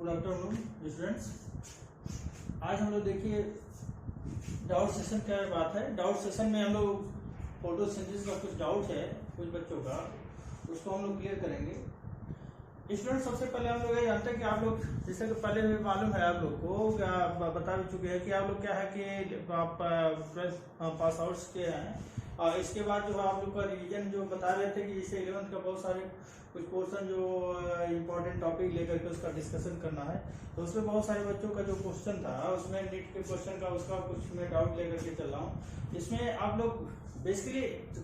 Good afternoon students. आज हम लोग देखिए डाउट सेशन क्या बात है। डाउट सेशन में हम लोग फोटोसिंथेसिस का कुछ डाउट है कुछ बच्चों का, उसको हम लोग क्लियर करेंगे। स्टूडेंट सबसे पहले हम लोग ये जानते हैं कि आप लोग जैसे कि पहले भी मालूम है आप लोग को, क्या बता भी चुके हैं कि आप लोग क्या है कि आप पास आउट्स के हैं और इसके बाद जो है आप लोग का रिवीजन जो बता रहे थे कि जैसे 11th का बहुत सारे कुछ पोर्शन जो इम्पोर्टेंट टॉपिक लेकर के उसका डिस्कशन करना है, तो उसमें बहुत सारे बच्चों का जो क्वेश्चन था उसमें नीट के क्वेश्चन का उसका कुछ मैं डाउट लेकर के चल रहा हूँ। इसमें आप लोग बेसिकली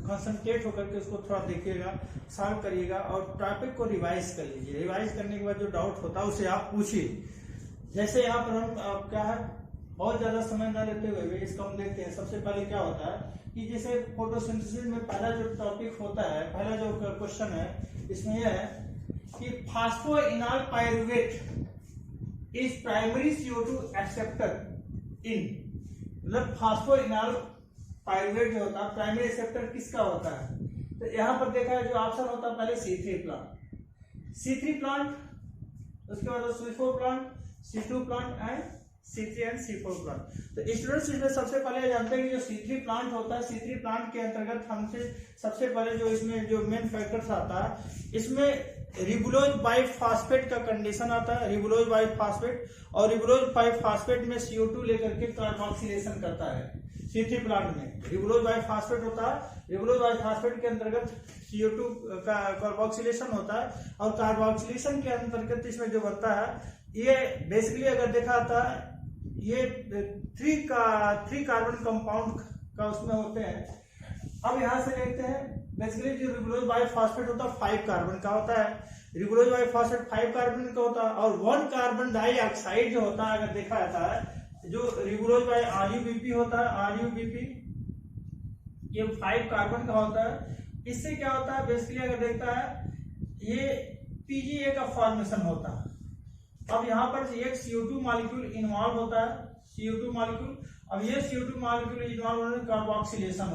कंसंट्रेट होकर के उसको थोड़ा देखिएगा, सॉल्व करिएगा और टॉपिक को रिवाइज कर लीजिए। रिवाइज करने के बाद जो डाउट होता है उसे आप पूछिए। जैसे यहाँ पर हम क्या है बहुत ज्यादा समय न लेते हुए इसको हम देखते हैं। सबसे पहले क्या होता है कि जैसे फोटोसिंथेसिस में पहला जो टॉपिक होता है, पहला जो क्वेश्चन है इसमें यह है कि phosphoenol pyruvate is primary CO2 acceptor in, मतलब फास्फोइनॉल पाइरूवेट जो होता है प्राइमरी एक्सेप्टर किसका होता है। तो यहाँ पर देखा है जो ऑप्शन होता है पहले C3 प्लांट, उसके बाद C4 plant, C2 plant and C3 and C4 plant. तो स्टूडेंट्स इसमें सबसे पहले जानते हैं कि जो C3 प्लांट होता है, C3 प्लांट के अंतर्गत हमसे सबसे पहले जो इसमें जो मेन फैक्टर्स आता है इसमें रिबुलोज बाइफॉस्फेट का कंडीशन आता है। रिबुलोज बाइफॉस्फेट और रिबुलोज बाइफॉस्फेट में CO2 लेकर के कार्बोक्सिलेशन करता है। C3 प्लांट में रिबुलोज बाइफॉस्फेट होता है, रिबुलोज बाइफॉस्फेट के अंतर्गत CO2 का कार्बोक्सिलेशन होता है और कार्बोक्सिलेशन के अंतर्गत इसमें जो बनता है ये बेसिकली अगर देखा था ये 3 कार्बन कंपाउंड का उसमें होते हैं। अब यहां से देखते हैं बेसिकली जो रिबुलोज बाइफॉस्फेट होता है 5 कार्बन का होता है। रिबुलोज बाइफॉस्फेट 5 कार्बन का होता है और 1 कार्बन डाइऑक्साइड जो होता है अगर देखा जाता है जो रिबुलोज बाइ RUBP होता है, RUBP ये 5 कार्बन का होता है। इससे क्या होता है बेसिकली अगर देखता है ये PGA का फॉर्मेशन होता है। अब यहाँ पर एक CO2 मॉलिक्यूल इन्वॉल्व होता है, CO2 मॉलिक्यूल। अब ये CO2 मॉलिक्यूल इन्वॉल्व होने कार्बोक्सिलेशन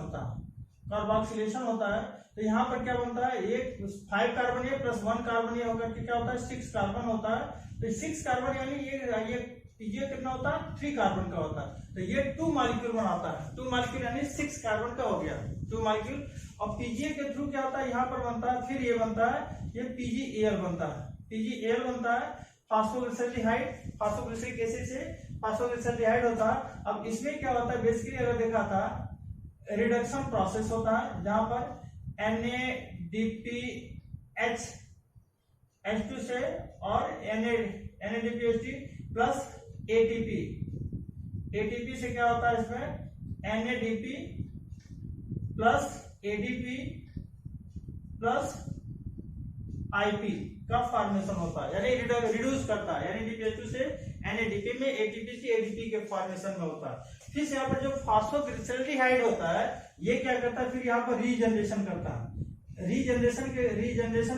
होता है। तो यहाँ पर क्या बनता है एक 5 कार्बन ए प्लस 1 कार्बन ए होकर के क्या होता है 6 कार्बन होता है। तो 6 कार्बन यानी ये PGA कितना होता है 3 कार्बन का होता है। तो ये 2 मॉलिक्यूल बनाता है, 2 मॉलिक्यूल यानी 6 कार्बन का हो गया 2 मॉलिक्यूल। और PGA के थ्रू क्या होता है यहाँ पर बनता है, फिर ये बनता है ये PgAl बनता है, PgAl बनता है फास्फोग्लिसराइड, फास्फोग्लिसरिक एसिड से फास्फोग्लिसराइड होता है। अब इसमें क्या होता है बेसिकली अगर देखा था रिडक्शन प्रोसेस होता है जहां पर NADPH H2 से और NADPH प्लस ATP से क्या होता है इसमें NADP plus ADP plus IP का फॉर्मेशन होता है, यानी रिड्यूस करता है। यानी NADPH2 से NADP में ATP से ADP के फॉर्मेशन में होता है। फिर यहाँ पर जो फास्फोग्लिसराइड होता है ये क्या करता है फिर यहाँ पर रीजनरेशन करता है, रीजनरेशन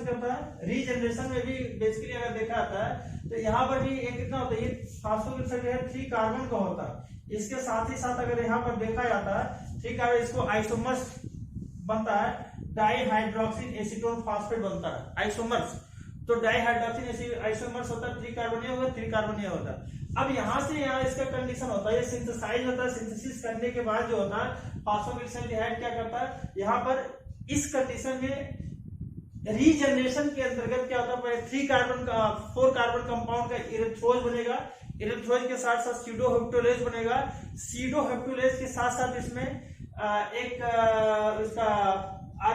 करता है। रीजनरेशन में भी बेसिकली अगर देखा जाता है तो यहाँ पर भी एक कितना होता है ये फास्फोग्लिसराइड 3 कार्बन का होता है। इसके साथ ही साथ अगर यहाँ पर देखा जाता है 3 कार्बन इसको आइसोमर्स बनता है, डाइहाइड्रोक्सिन एसीटोन फास्फेट बनता है आइसोमर्स। तो डाइहाइड्रोक्सिन आइसोमर्स होता है 3 कार्बन ए होगा 3 कार्बन ए होता है। अब यहाँ से यहाँ इसका कंडीशन होता है ये सिंथेसाइज होता है। सिंथेसिस करने के बाद जो होता है फास्फोग्लिसराइड क्या करता है यहाँ पर इस कंडीशन में रीजनरेशन के अंतर्गत क्या होता है 4 कार्बन कंपाउंड का इरेथ्रोज बनेगा। इरेथ्रोज के साथ साथ सीडोहेप्टोलेज बनेगा। सीडोहेप्टोलेज के साथ साथ इसमें एक उसका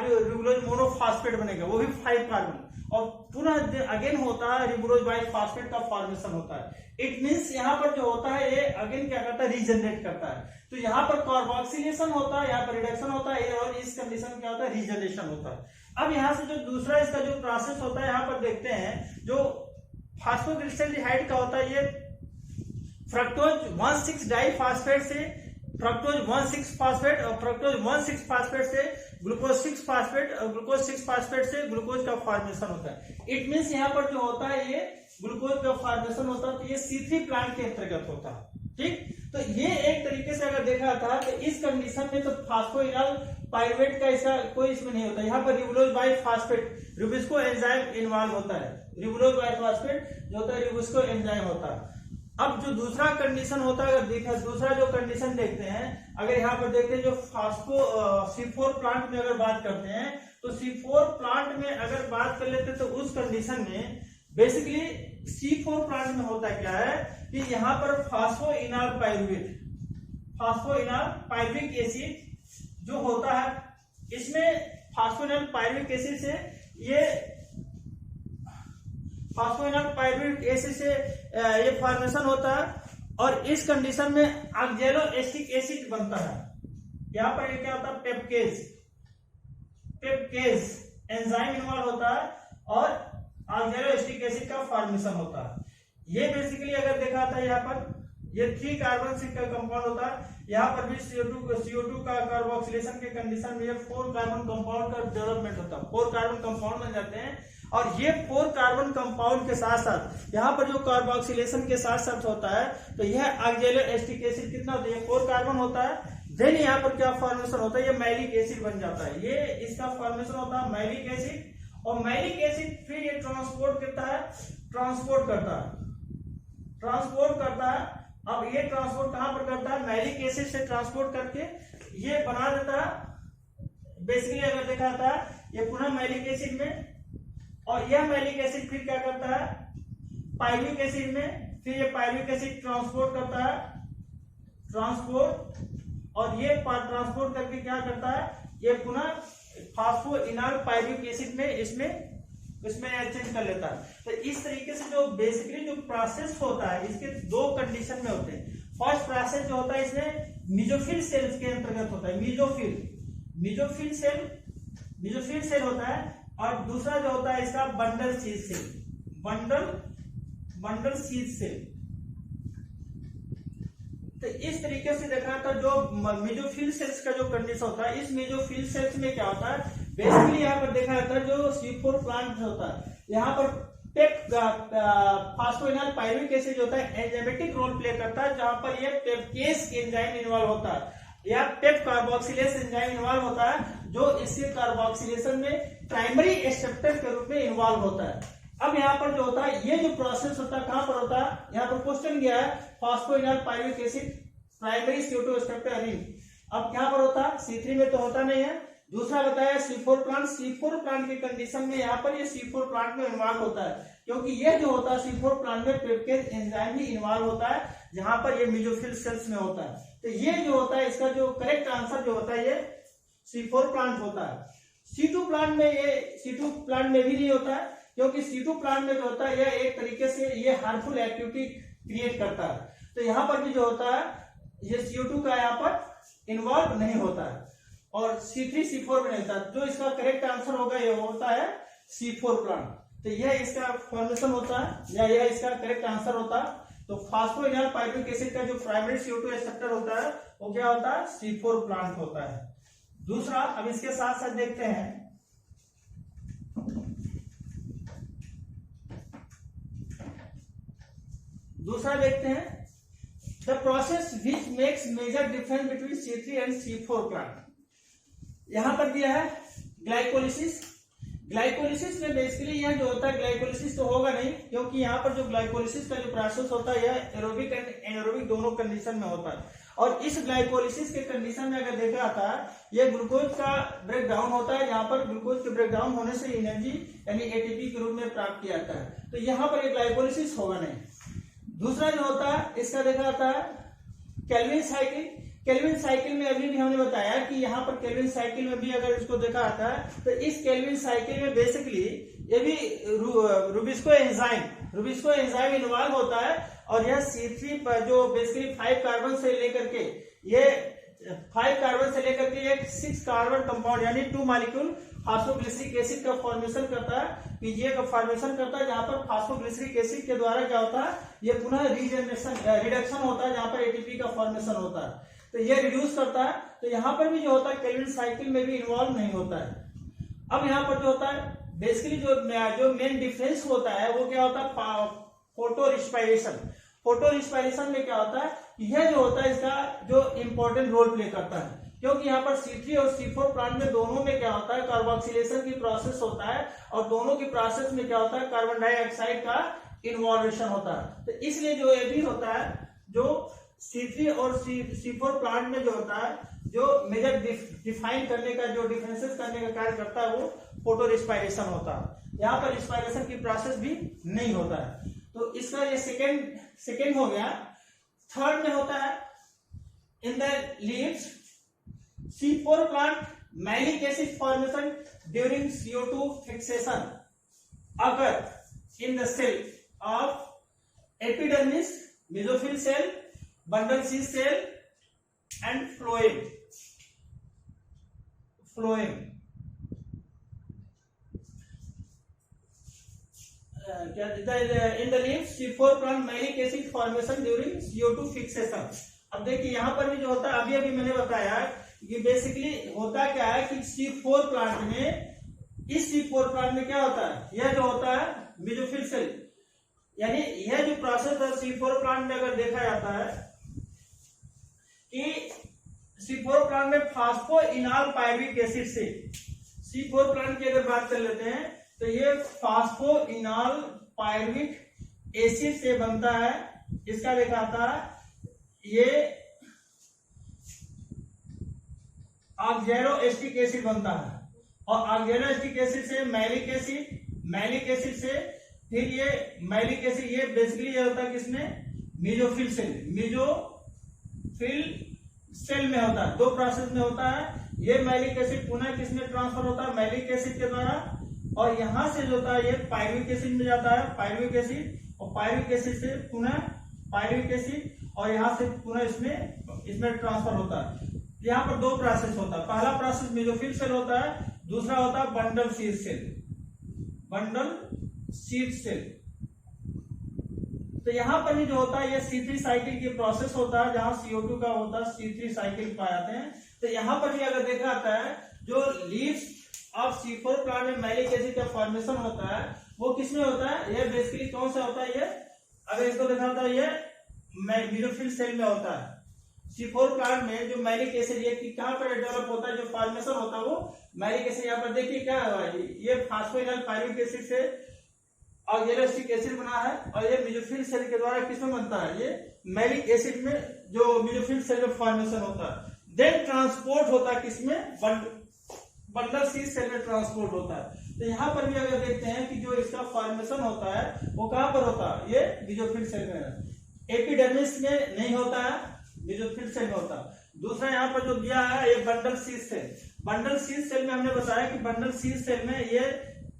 रिबुलोज मोनोफॉस्फेट बनेगा, वो भी 5 कार्बन। और पुनः अगेन होता है रिबुलोज बाइफॉस्फेट का फॉर्मेशन होता है। इट मींस यहाँ पर जो होता है ये अगेन क्या करता है रीजनरेट करता है। तो यहाँ पर कार्बोक्सिलेशन होता है, यहाँ पर रिडक्शन होता है और इस कंडीशन में क्या होता है रीजनरेशन होता है। अब यहाँ से जो दूसरा इसका जो प्रोसेस होता है यहाँ पर देखते हैं जो फास्फोग्लिसराइड का होता है ये फ्रक्टोज 1,6 डाइफॉस्फेट से फ्रक्टोज 1,6 फास्फेट और फ्रक्टोज 1,6 फास्फेट से ग्लूकोज 6 फास्फेट और ग्लूकोज 6 फास्फेट से ग्लूकोज का फॉर्मेशन होता है। इट मींस यहाँ पर जो होता है ये ग्लूकोज का फॉर्मेशन होता है। तो ये C3 प्लांट के अंतर्गत होता है। ठीक, तो ये एक तरीके से अगर देखा था तो इस कंडीशन में तो फास्फोइनॉल पाइरुवेट का इसका कोई इसमें नहीं होता। यहाँ पर ribulose biphosphate Rubisco enzyme involve होता है। रिबुलोज बाइफॉस्फेट जो होता है रिबुस्को एंजाइम होता है। अब जो दूसरा कंडीशन होता है, अगर देखा दूसरा जो कंडीशन देखते हैं, अगर यहाँ पर देखते हैं जो C4 प्लांट में अगर बात करते हैं तो C4 प्लांट में अगर बात कर लेते तो उस कंडीशन में बेसिकली C4 प्लांट में होता क्या है कि यहाँ पर फास्फोइनॉल पाइरुविक एसिड जो होता है, इसमें फास्फोइनॉल पाइरुविक एसिड से ये फॉर्मेशन होता है और इस कंडीशन में ऑक्जेलो एस्टिक एसिड बनता है। यहाँ पर ये क्या होता है, पेप्केज एंजाइम इन्वॉल्व होता है और ऑक्जेलो एस्टिक एसिड का फॉर्मेशन होता है। ये बेसिकली अगर देखा था यहाँ पर ये 3 कार्बन का कंपाउंड होता है। यहाँ पर भी CO2 का कार्बोक्सिलेशन के कंडीशन में 4 कार्बन कंपाउंड का डेवलपमेंट होता है। 4 कार्बन कंपाउंड बन जाते हैं और ये 4 कार्बन कंपाउंड के साथ साथ यहाँ पर जो कार्बोक्सिलेशन के साथ साथ होता है तो यह ऑक्जेलो एस्टिक एसिड कितना होता है, 4 कार्बन होता है। देन यहाँ पर क्या फॉर्मेशन होता है, ये मैलिक एसिड बन जाता है। ये इसका फॉर्मेशन होता है मैलिक एसिड और मैलिक एसिड फिर ये ट्रांसपोर्ट करता है। अब ये ट्रांसपोर्ट कहां पर करता है, मैलिक एसिड से ट्रांसपोर्ट करके ये बना देता है। बेसिकली अगर देखा था ये पुनः मैलिक एसिड में और यह मैलिक एसिड फिर क्या करता है पाइरुविक एसिड में, फिर ये पाइरुविक एसिड ट्रांसपोर्ट करता है और ये ट्रांसपोर्ट करके क्या करता है, ये पुनः फास्फोइनॉल पाइरुविक एसिड में इसमें चेंज कर लेता है। तो इस तरीके से जो बेसिकली जो प्रोसेस होता है इसके 2 कंडीशन में होते हैं। फर्स्ट प्रोसेस जो होता है इसमें मीजोफिल सेल्स के अंतर्गत होता है, मीजोफिल सेल होता है और दूसरा जो होता है इसका बंडल सीड सेल। तो इस तरीके से देखा था जो मेजोफिल सेल्स का जो कंडीशन होता है, इस मेजोफिल सेल्स में क्या होता है बेसिकली यहाँ पर देखा जाता है जो C4 प्लांट होता है यहाँ पर फास्फोइनॉल पाइरुविक एसिड होता है एंजाइमेटिक रोल प्ले करता है, जहां पर ये पेप्केज एंजाइम इन्वॉल्व होता है या पेप कार्बोक्सिलेज एंजाइम इन्वॉल्व होता है जो इसके कार्बोक्सिलेशन में प्राइमरी एक्सेप्टर के रूप में इन्वॉल्व होता है। अब यहाँ पर जो होता है ये जो प्रोसेस होता है कहां पर होता है, यहाँ पर क्वेश्चन गया है phosphoenol pyruvic acid primary CO2 acceptor ring. अब यहाँ पर होता है C3 में तो होता नहीं है। दूसरा बताया C4 प्लांट की कंडीशन में यहाँ पर ये C4 प्लांट में इन्वॉल्व होता है, क्योंकि ये जो होता है C4 प्लांट में पेप्केज एंजाइम ही इन्वॉल्व होता है जहां पर ये मेजोफिल सेल्स में होता है। तो ये जो होता है इसका जो करेक्ट आंसर जो होता है ये C4 प्लांट होता है। C2 प्लांट में भी नहीं होता है, क्योंकि C2 प्लांट में जो होता है यह एक तरीके से ये हार्मफुल एक्टिविटी क्रिएट करता है। तो यहाँ पर भी जो होता है ये CO2 का यहाँ पर इन्वॉल्व नहीं होता है और C3 C4 में नहीं होता। जो इसका करेक्ट आंसर होगा ये होता है C4 प्लांट। तो यह इसका फॉर्मेशन होता है या यह इसका करेक्ट आंसर होता है। तो फास्फोइनॉल पाइरुविक एसिड का जो प्राइमरी CO2 एक्सेप्टर होता है वो क्या होता है, C4 प्लांट होता है। दूसरा, अब इसके साथ साथ देखते हैं the process which makes major difference between C3 and C4 plant. यहां पर दिया है ग्लाइकोलिसिस में बेसिकली यह जो होता है ग्लाइकोलिसिस तो होगा नहीं, क्योंकि यहाँ पर जो ग्लाइकोलिसिस का जो प्रोसेस होता है यह एरोबिक एंड एनारोबिक दोनों कंडीशन में होता है। और इस ग्लाइकोलिसिस के कंडीशन में अगर देखा जाता है यह ग्लूकोज का ब्रेक डाउन होता है, यहाँ पर ग्लूकोज के ब्रेक डाउन होने से एनर्जी यानी एटीपी के रूप में प्राप्त किया जाता है। तो यहाँ पर यह ग्लाइकोलिसिस होगा नहीं। दूसरा जो होता है इसका देखा जाता है केल्विन साइकिल में अभी भी हमने बताया कि यहाँ पर केल्विन साइकिल में भी अगर इसको देखा जाता है तो इस केल्विन साइकिल में बेसिकली ये भी रुबिस्को एंजाइम इन्वॉल्व होता है और यह C3 पर जो बेसिकली 5 कार्बन से लेकर के एक 6 कार्बन कंपाउंड यानी 2 मॉलिक्यूल फास्फोग्लिसरिक एसिड का फॉर्मेशन करता है, पीजीए का फॉर्मेशन करता है, जहां पर फास्फोग्लिसरिक एसिड के द्वारा क्या होता है ये पुनः रिडक्शन होता है, जहां पर एटीपी का फॉर्मेशन होता है तो ये रिड्यूस करता है। तो यहाँ पर भी जो होता है केल्विन साइकिल में भी इन्वॉल्व नहीं होता है। अब यहाँ पर जो होता है बेसिकली जो मेन डिफरेंस होता है वो क्या होता है फोटो रिस्पायरेशन। फोटो रिस्पायरेशन में क्या होता है, यह जो होता है इसका जो इंपॉर्टेंट रोल प्ले करता है, क्योंकि यहाँ पर C3 और C4 प्लांट में दोनों में क्या होता है, कार्बोक्सिलेशन की प्रोसेस होता है, और दोनों की प्रोसेस में क्या होता है, कार्बन डाइऑक्साइड का इन्वॉल्वेशन होता है। तो इसलिए जो ये भी होता है, जो C3 और C4 प्लांट में जो होता है, जो मेजर डिफाइन करने का, जो डिफरेंसेस करने का कार्य करता है, वो फोटो रिस्पायरेशन होता है। यहाँ पर रिस्पायरेशन की प्रोसेस भी नहीं होता है। तो इसका ये सेकेंड हो गया। थर्ड में होता है in the leaves C4 plant malic acid formation during CO2 fixation अगर in the cell of epidermis, mesophyll cell, bundle sheath cell and phloem. क्या देता है, in the leaves C4 plant malic acid formation during CO2 fixation. अब देखिए यहाँ पर भी जो होता है, अभी अभी मैंने बताया कि बेसिकली होता क्या है कि C4 प्लांट में, इस C4 प्लांट में क्या होता है, यह जो होता है मेसोफिल सेल, यानी यह जो प्रोसेस है C4 प्लांट में अगर देखा जाता है कि C4 प्लांट में फास्फोइनॉल पायरुविक एसिड से, C4 प्लांट की अगर बात कर लेते हैं तो ये फास्फोइनॉल पायरुविक एसिड से बनता है। इसका देखा था ये ऑक्सैलोएस्टिक एसिड बनता है, और ऑक्सैलोएस्टिक एसिड से मैलिक एसिड से फिर ये मैलिक एसिड, ये बेसिकली ये होता है किसमें, मेसोफिल सेल में होता है। दो प्रोसेस में होता है। ये मैलिक एसिड पुनः किसमें ट्रांसफर होता है, मैलिक एसिड के द्वारा, और यहां से जो होता है ये पायरुविक एसिड में जाता है, पायरुविक एसिड, और पायरुविक एसिड से पुनः पायरुविक एसिड, और यहां से पुनः इसमें ट्रांसफर होता है। यहाँ पर दो प्रोसेस होता है। पहला प्रोसेस मेसोफिल सेल होता है, दूसरा होता है बंडल शीथ सेल। तो यहाँ पर भी जो होता है ये C3 साइकिल की प्रोसेस होता है, जहां CO2 का होता है C3 साइकिल पाए जाते हैं। तो यहाँ पर भी अगर देखा जाता है, जो लीव्स ऑफ C4 प्लांट में मैलिक एसिड का फॉर्मेशन होता है, वो किसमें होता है, ये बेसिकली कौन सा होता है, ये अगर इसको देखा होता है, ये मेसोफिल सेल में होता है। C4 प्लांट में जो मैलिक एसिड ये कहां पर डेवलप होता है, जो फॉर्मेशन होता है वो मैलिक एसिड, यहाँ पर देखिए क्या हुआ है, ये फास्फोइनॉल पायरुविक एसिड से ऑक्सैलोएस्टिक एसिड बना है, और ये मेसोफिल सेल के द्वारा किसमें बनता है, ये मैलिक एसिड में, जो मेसोफिल सेल में फॉर्मेशन होता है। देन ट्रांसपोर्ट होता है किसमें, बंडल शीथ सेल में ट्रांसपोर्ट होता है। तो यहाँ पर भी अगर देखते हैं कि जो इसका फॉर्मेशन होता है वो कहां पर होता है, ये मेसोफिल सेल में, एपिडर्मिस में नहीं होता है, मेसोफिल सेल में होता है। दूसरा यहाँ पर जो दिया है ये बंडल शीथ सेल में हमने बताया कि बंडल शीथ सेल में ये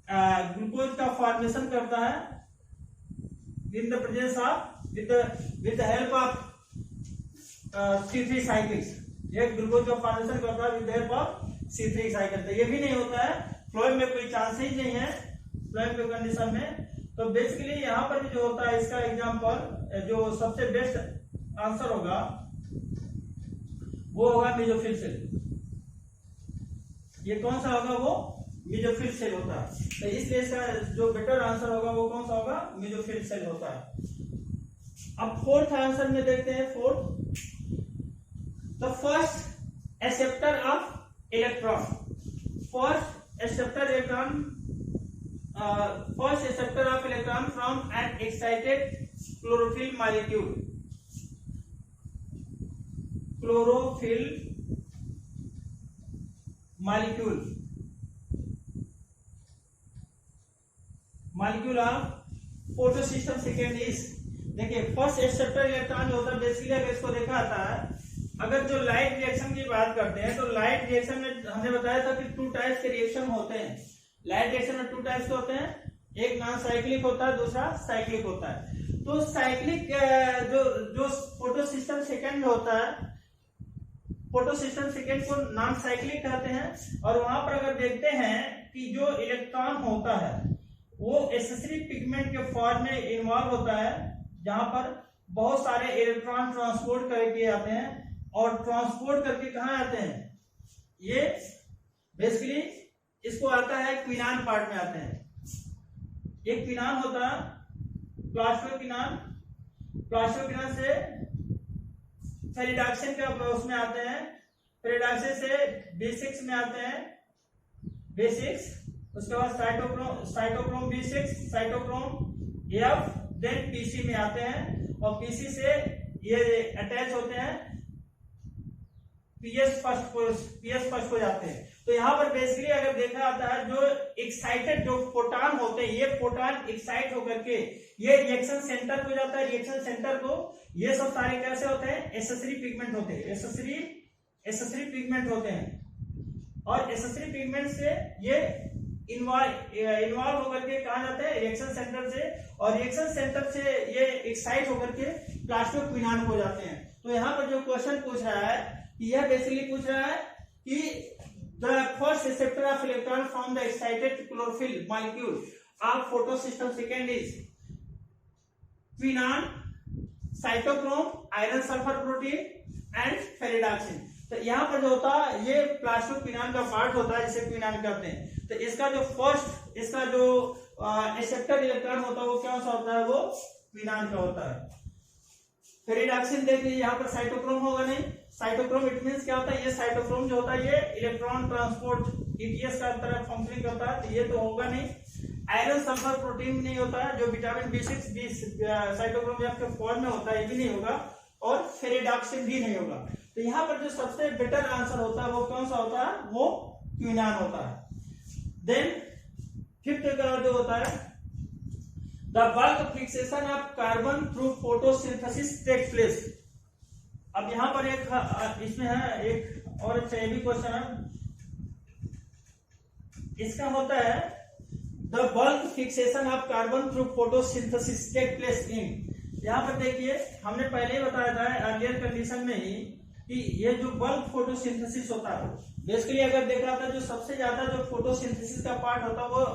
ग्लूकोज का फॉर्मेशन करता है in the presence of with the help of C3 cycles. ये ग्लूकोज का फॉर्मेशन करता है with the help of C3 cycle. तो ये भी नहीं होता है, फ्लोएम में कोई चांस ही नहीं है, फ्लोएम के कंडीशन में। तो बेसिकली यहाँ पर भी जो होता है, इसका एग्जांपल जो सबसे बेस्ट आंसर होगा वो होगा मेसोफिल सेल। ये कौन सा होगा, वो मेसोफिल सेल होता है। तो इसलिए इसका जो बेटर आंसर होगा वो कौन सा होगा, मेसोफिल सेल होता है। अब फोर्थ आंसर में देखते हैं। Fourth, the first acceptor of electron, first acceptor of electron from N excited chlorophyll molecule of photosystem second is. देखिए फर्स्ट एक्सेप्टर इलेक्ट्रॉन जो होता है, बेसिकली अगर इसको देखा जाता है, अगर जो लाइट रिएक्शन की बात करते हैं तो लाइट रिएक्शन में हमने बताया था कि 2 टाइप्स के रिएक्शन होते हैं। लाइट रिएक्शन में 2 टाइप्स के होते हैं, एक नॉन साइक्लिक होता है, दूसरा साइक्लिक होता है। तो साइक्लिक जो फोटोसिस्टम सेकेंड में होता है, फोटोसिस्टम सेकेंड को नॉन साइक्लिक कहते हैं। और वहां पर अगर देखते हैं कि जो इलेक्ट्रॉन होता है वो एसेसरी पिगमेंट के फॉर्म में इन्वॉल्व होता है, जहां पर बहुत सारे इलेक्ट्रॉन ट्रांसपोर्ट किए जाते हैं, और ट्रांसपोर्ट करके कहाँ आते हैं, ये बेसिकली इसको आता है क्विनान पार्ट में आते हैं। एक क्विनान होता है, प्लास्टोक्विनान, प्लास्टोक्विनान से फेरिडॉक्सिन का उसमें आते हैं, फेरिडॉक्सिन से B6 में आते हैं, B6, उसके बाद cytochrome B6, cytochrome F, then PC में आते हैं और PC से ये अटैच होते हैं PS फर्स्ट हो जाते हैं। तो यहाँ पर बेसिकली अगर देखा जाता है जो एक्साइटेड जो प्रोटॉन होते हैं, ये प्रोटॉन एक्साइट होकर के ये रिएक्शन सेंटर को जाता है, रिएक्शन सेंटर को ये सब सारे कैसे होते हैं, एसेसरी पिगमेंट होते हैं, एसेसरी पिगमेंट होते हैं और एसेसरी पिगमेंट से ये इन्वॉल्व होकर के कहा जाता है रिएक्शन सेंटर से, और रिएक्शन सेंटर से ये एक्साइट होकर के प्लास्टोक्विनान हो जाते हैं। तो यहाँ पर जो क्वेश्चन पूछ रहा है यह बेसिकली पूछ रहा है कि the first receptor of electron from the excited chlorophyll molecule of photosystem, second is quinine, cytochrome, iron sulfur protein and ferredoxin. तो यहाँ पर जो होता है ये प्लास्टोक्विनान का पार्ट होता है जिसे क्विनान कहते हैं। तो इसका जो फर्स्ट इसका जो एक्सेप्टर इलेक्ट्रॉन होता है वो क्या सा होता है, वो क्विनान का होता है। फेरिडॉक्सिन देखिए यहाँ पर साइटोक्रोम होगा नहीं, साइटोक्रोम इट मींस क्या होता है, ये साइटोक्रोम जो होता है ये इलेक्ट्रॉन ट्रांसपोर्ट ETS का तरह फंक्शनिंग करता है, तो ये तो होगा नहीं। आयरन सल्फर प्रोटीन नहीं होता है, जो विटामिन B6 साइटोक्रोम F के फॉर्म में होता है, ये भी नहीं होगा और फेरिडॉक्सिन भी नहीं होगा। तो यहाँ पर जो सबसे बेटर आंसर होता है वो कौन सा होता है, वो क्विनान होता है। देन फिफ्थ का जो होता है The bulk fixation of carbon through photosynthesis takes place। अब यहाँ पर एक इसमें है एक और अच्छा ये भी क्वेश्चन है, इसका होता है The bulk fixation of carbon through photosynthesis takes place in। यहाँ पर देखिए हमने पहले ही बताया था अर्लियर कंडीशन में ही कि ये जो बल्क फोटोसिंथेसिस होता है बेसिकली अगर देखा था जो सबसे ज्यादा जो फोटोसिंथेसिस का पार्ट होता है वो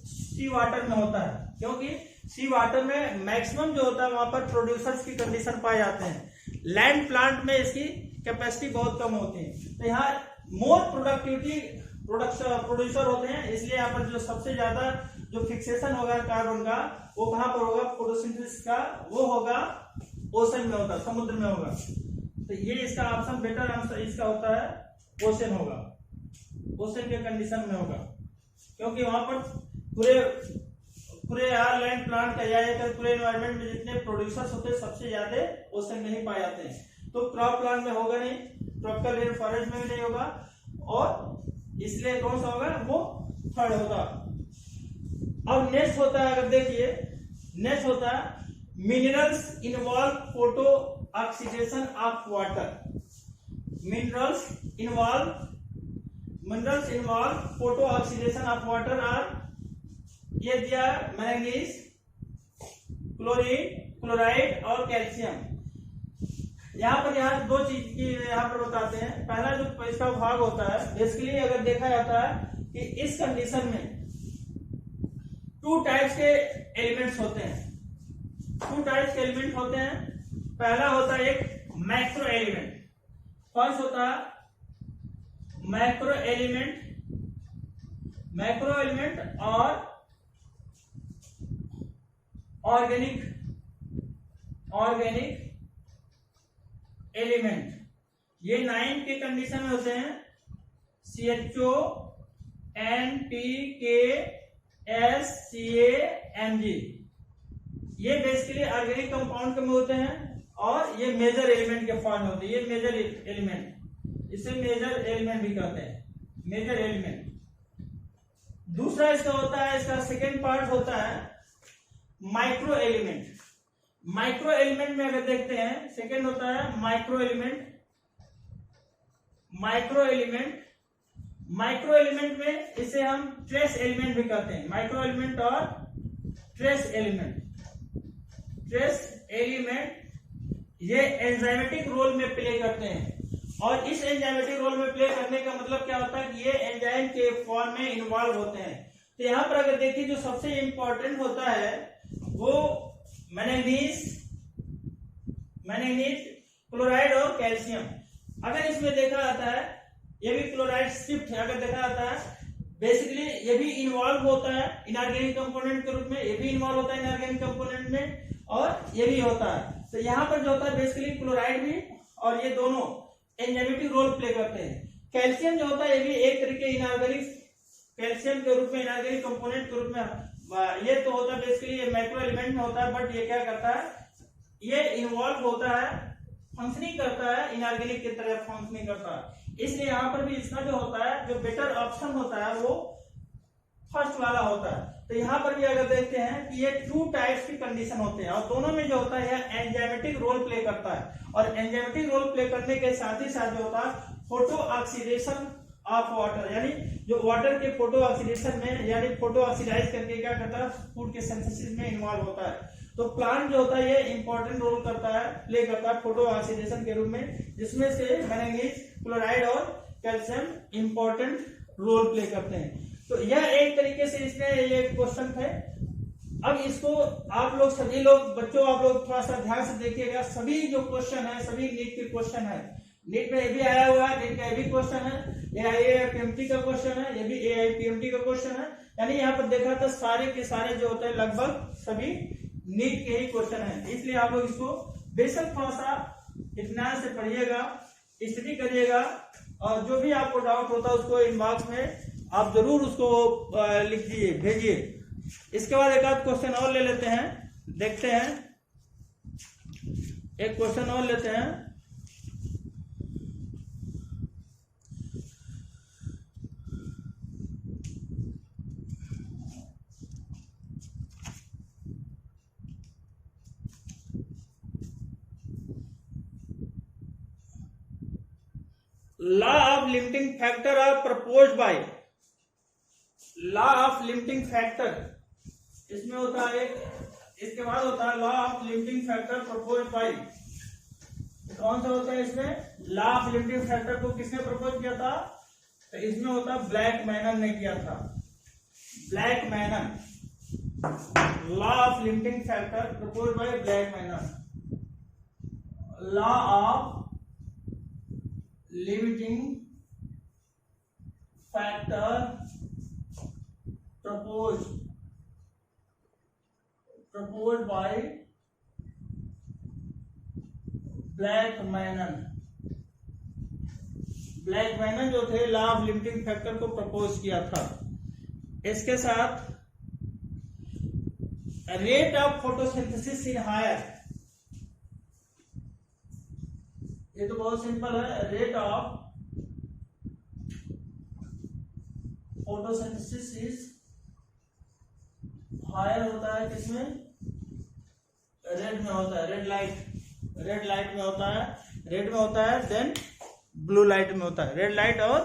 सी वाटर में होता है, क्योंकि सी वाटर में मैक्सिमम जो होता है वहां पर प्रोड्यूसर्स की कंडीशन पाए जाते हैं। लैंड प्लांट में इसकी कैपेसिटी बहुत कम होती है, तो यहाँ मोर प्रोडक्टिविटी प्रोड्यूसर होते हैं, इसलिए यहाँ पर जो सबसे ज्यादा जो फिक्सेशन होगा कार्बन का वो कहाँ पर होगा, फोटोसिंथेसिस का वो होगा ओशन में होगा, समुद्र में होगा। तो ये इसका ऑप्शन बेटर आंसर इसका होता है ओशन होगा, ओशन के कंडीशन में होगा, क्योंकि वहां पर पूरे लैंड प्लांट का या पूरे एनवायरमेंट में जितने प्रोड्यूसर्स होते हैं सबसे ज्यादा ओशन में ही पाए जाते हैं। तो क्रॉप प्लांट में होगा नहीं, ट्रॉपिकल रेन फॉरेस्ट में भी नहीं होगा, और इसलिए कौन सा होगा, वो थर्ड होगा। अब नेक्स्ट होता है, अगर देखिए नेक्स्ट होता है minerals involve photo oxidation of water. Minerals involve photo oxidation of water are ये दिया मैंगनीज, क्लोराइड और कैल्शियम। यहाँ दो चीज की यहाँ पर बताते हैं। पहला जो इसका भाग होता है बेसिकली अगर देखा जाता है कि इस कंडीशन में टू टाइप्स के एलिमेंट्स होते हैं। पहला होता है एक मैक्रो एलिमेंट, फर्स्ट होता है मैक्रो एलिमेंट और ऑर्गेनिक एलिमेंट। ये 9 के कंडीशन में होते हैं, CHO, NPK, SCA, Mg। ये बेसिकली ऑर्गेनिक कंपाउंड में होते हैं और ये मेजर एलिमेंट के फॉर्म में होते हैं। ये मेजर एलिमेंट, इसे मेजर एलिमेंट भी कहते हैं, मेजर एलिमेंट। दूसरा इसका होता है, इसका सेकेंड पार्ट होता है माइक्रो एलिमेंट। माइक्रो एलिमेंट में अगर देखते हैं सेकेंड होता है माइक्रो एलिमेंट में इसे हम ट्रेस एलिमेंट भी कहते हैं। माइक्रो एलिमेंट और ट्रेस एलिमेंट ये एंजाइमेटिक रोल में प्ले करते हैं, और इस एंजाइमेटिक रोल में प्ले करने का मतलब क्या होता है कि ये एंजाइम के फॉर्म में इन्वॉल्व होते हैं। तो यहाँ पर अगर देखिए जो सबसे इंपॉर्टेंट होता है वो मैंगनीज, क्लोराइड और कैल्शियम। अगर इसमें देखा जाता है ये भी क्लोराइड शिफ्ट है, अगर देखा जाता है बेसिकली ये भी इन्वॉल्व होता है इनऑर्गेनिक कंपोनेंट के रूप में, ये भी इन्वॉल्व होता है इनऑर्गेनिक कंपोनेंट में। और ये भी होता है। तो यहाँ पर जो होता है बेसिकली क्लोराइड भी और ये दोनों एंजाइमेटिक रोल प्ले करते हैं। कैल्शियम जो होता है ये भी एक तरीके इनऑर्गेनिक कैल्शियम के रूप में इनऑर्गेनिक कंपोनेंट के रूप में ये तो होता है बेसिकली ये माइक्रो एलिमेंट में होता है, बट ये क्या करता है, ये इन्वॉल्व होता है, फंक्शनिंग करता है, इनऑर्गेनिक की तरह फंक्शनिंग करता है। इसलिए यहाँ पर भी इसका जो होता है जो बेटर ऑप्शन होता है वो फर्स्ट वाला होता है। तो यहाँ पर भी अगर देखते हैं कि ये 2 टाइप्स की कंडीशन होते हैं और दोनों में जो होता है यह एंजाइमेटिक रोल प्ले करता है और एंजाइमेटिक रोल प्ले करने के साथ ही साथ जो होता है फोटो ऑक्सीडेशन ऑफ वाटर, यानी जो वाटर के फोटो ऑक्सीडेशन में यानी फोटो ऑक्सीडाइज करके क्या करता है फूड के सिंथेसिस में इन्वॉल्व होता है। तो प्लांट जो होता है ये इंपॉर्टेंट रोल करता है, प्ले करता है फोटो ऑक्सीडेशन के रूप में, जिसमें से मैंगनीज, क्लोराइड और कैल्शियम इंपॉर्टेंट रोल प्ले करते हैं। तो यह एक तरीके से इसमें ये क्वेश्चन थे। अब इसको आप लोग सभी लोग बच्चों आप लोग थोड़ा सा ध्यान से देखिएगा, सभी जो क्वेश्चन है सभी नीट के क्वेश्चन है, नीट में ये भी आया हुआ है, नीट का ये भी क्वेश्चन है, ये AIPMT का क्वेश्चन है, ये भी AIPMT का क्वेश्चन है, यानी यहाँ पर देखा था सारे के सारे जो होते हैं लगभग सभी नीट के ही क्वेश्चन है। इसलिए आप लोग इसको बेशक थोड़ा सा इत्मीनान से पढ़िएगा, स्टडी करिएगा और जो भी आपको डाउट होता है उसको इनबॉक्स में आप जरूर उसको लिख दिए भेजिए। इसके बाद एक आध क्वेश्चन और ले लेते हैं, देखते हैं एक क्वेश्चन और लेते हैं। Law of limiting factor are proposed by, law of limiting factor इसमें होता है एक, इसके बाद होता है law of limiting factor proposed by, कौन सा होता है इसमें, लॉ ऑफ लिमिटिंग फैक्टर को किसने प्रपोज किया था, तो इसमें होता है ब्लैकमैन ने किया था, Blackman, law of limiting factor proposed by Blackman, law of limiting factor proposed by Blackman जो थे लॉ ऑफ लिमिटिंग फैक्टर को प्रपोज किया था। इसके साथ rate of photosynthesis in higher, ये तो बहुत सिंपल है, rate of photosynthesis is higher होता है किसमें, रेड में होता है, रेड लाइट में होता है, रेड में होता है, देन ब्लू लाइट में होता है, रेड लाइट और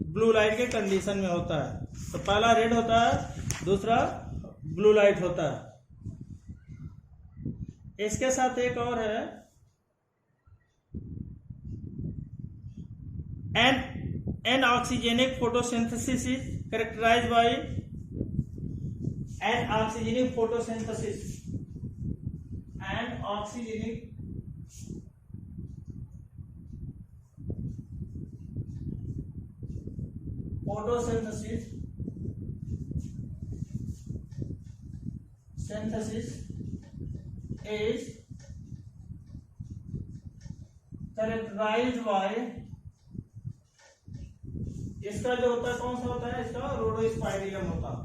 ब्लू लाइट के कंडीशन में होता है। तो पहला रेड होता है, दूसरा ब्लू लाइट होता है। इसके साथ एक और है, an oxygenic photosynthesis is characterized by an oxygenic photosynthesis, an oxygenic photosynthesis is characterized by, इसका जो होता है कौन सा होता है, इसका रोडोस्पाइरिलम होता है,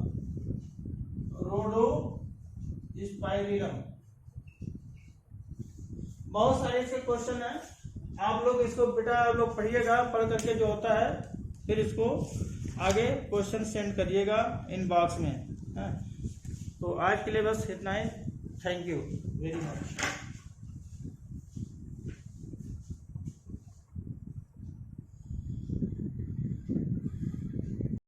रोडोस्पाइरिलम। बहुत सारे इसके क्वेश्चन है, आप लोग इसको बेटा आप लोग पढ़िएगा, पढ़ करके जो होता है फिर इसको आगे क्वेश्चन सेंड करिएगा इनबॉक्स में। तो आज के लिए बस इतना ही, थैंक यू वेरी मच।